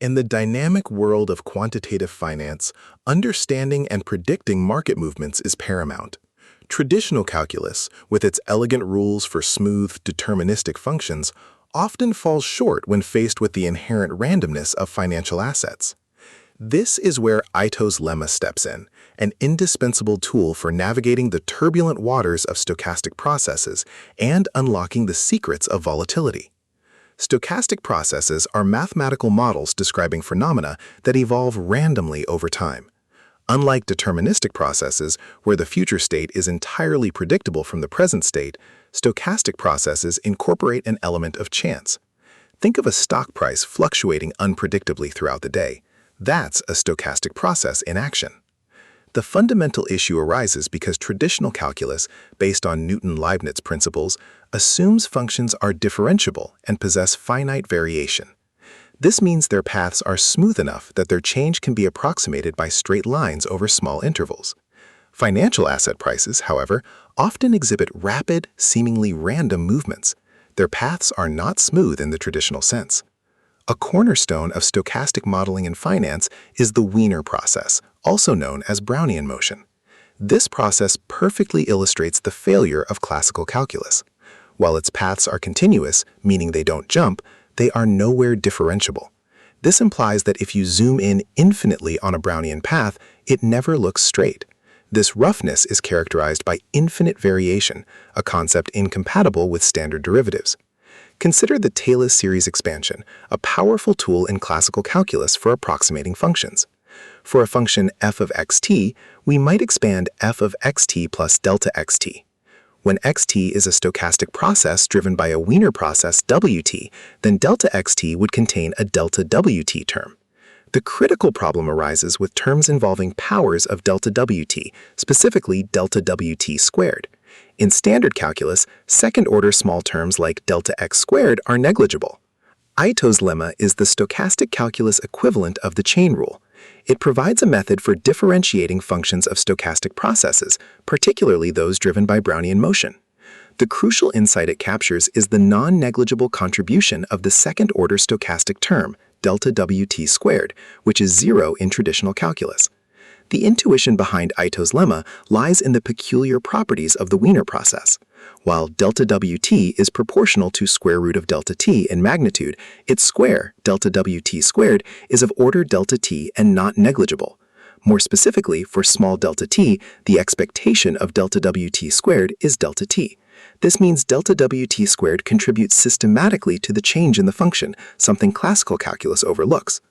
In the dynamic world of quantitative finance, understanding and predicting market movements is paramount. Traditional calculus, with its elegant rules for smooth, deterministic functions, often falls short when faced with the inherent randomness of financial assets. This is where Ito's lemma steps in, an indispensable tool for navigating the turbulent waters of stochastic processes and unlocking the secrets of volatility. Stochastic processes are mathematical models describing phenomena that evolve randomly over time. Unlike deterministic processes, where the future state is entirely predictable from the present state, stochastic processes incorporate an element of chance. Think of a stock price fluctuating unpredictably throughout the day. That's a stochastic process in action. The fundamental issue arises because traditional calculus, based on Newton-Leibniz principles, assumes functions are differentiable and possess finite variation. This means their paths are smooth enough that their change can be approximated by straight lines over small intervals. Financial asset prices, however, often exhibit rapid, seemingly random movements. Their paths are not smooth in the traditional sense. A cornerstone of stochastic modeling in finance is the Wiener process, also known as Brownian motion. This process perfectly illustrates the failure of classical calculus. While its paths are continuous, meaning they don't jump, they are nowhere differentiable. This implies that if you zoom in infinitely on a Brownian path, it never looks straight. This roughness is characterized by infinite variation, a concept incompatible with standard derivatives. Consider the Taylor series expansion, a powerful tool in classical calculus for approximating functions. For a function f of xt, we might expand f of xt plus delta xt. When xt is a stochastic process driven by a Wiener process wt, then delta xt would contain a delta wt term. The critical problem arises with terms involving powers of delta wt, specifically delta wt squared. In standard calculus, second-order small terms like delta x squared are negligible. Ito's lemma is the stochastic calculus equivalent of the chain rule. It provides a method for differentiating functions of stochastic processes, particularly those driven by Brownian motion. The crucial insight it captures is the non-negligible contribution of the second-order stochastic term, delta wt squared, which is zero in traditional calculus. The intuition behind Ito's lemma lies in the peculiar properties of the Wiener process. While delta wt is proportional to square root of delta t in magnitude, its square, delta wt squared, is of order delta t and not negligible. More specifically, for small delta t, the expectation of delta wt squared is delta t. This means delta wt squared contributes systematically to the change in the function, something classical calculus overlooks.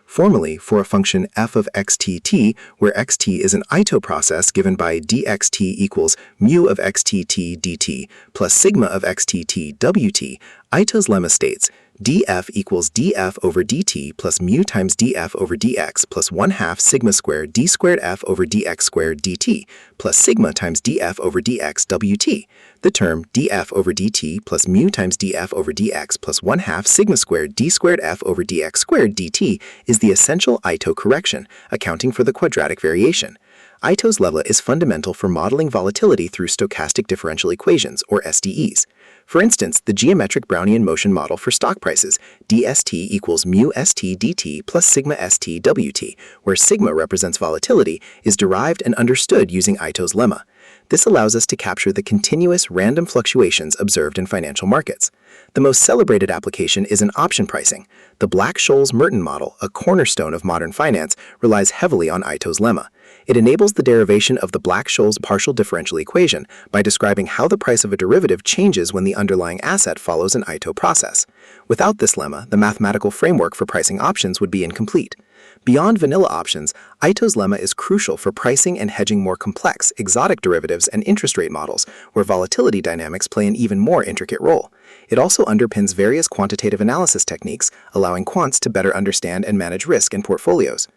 Formally, for a function f of xt(t), where xt is an Ito process given by dxt equals mu of xtt dt plus sigma of xtt wt, Ito's lemma states df equals df over dt plus mu times df over dx plus 1/2 sigma squared d squared f over dx squared dt plus sigma times df over dx wt. The term df over dt plus mu times df over dx plus 1/2 sigma squared d squared f over dx squared dt is the essential Ito correction, accounting for the quadratic variation. Ito's lemma is fundamental for modeling volatility through stochastic differential equations, or SDEs. For instance, the geometric Brownian motion model for stock prices, dst equals mu st dt plus sigma st wt, where sigma represents volatility, is derived and understood using Ito's lemma. This allows us to capture the continuous random fluctuations observed in financial markets. The most celebrated application is in option pricing. The Black-Scholes-Merton model, a cornerstone of modern finance, relies heavily on Ito's lemma. It enables the derivation of the Black-Scholes partial differential equation by describing how the price of a derivative changes when the underlying asset follows an Ito process. Without this lemma, the mathematical framework for pricing options would be incomplete. Beyond vanilla options, Ito's lemma is crucial for pricing and hedging more complex, exotic derivatives and interest rate models, where volatility dynamics play an even more intricate role. It also underpins various quantitative analysis techniques, allowing quants to better understand and manage risk in portfolios.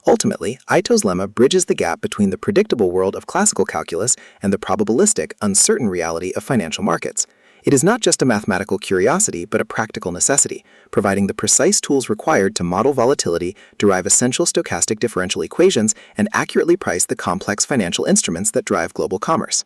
Ultimately, Ito's lemma bridges the gap between the predictable world of classical calculus and the probabilistic, uncertain reality of financial markets. It is not just a mathematical curiosity, but a practical necessity, providing the precise tools required to model volatility, derive essential stochastic differential equations, and accurately price the complex financial instruments that drive global commerce.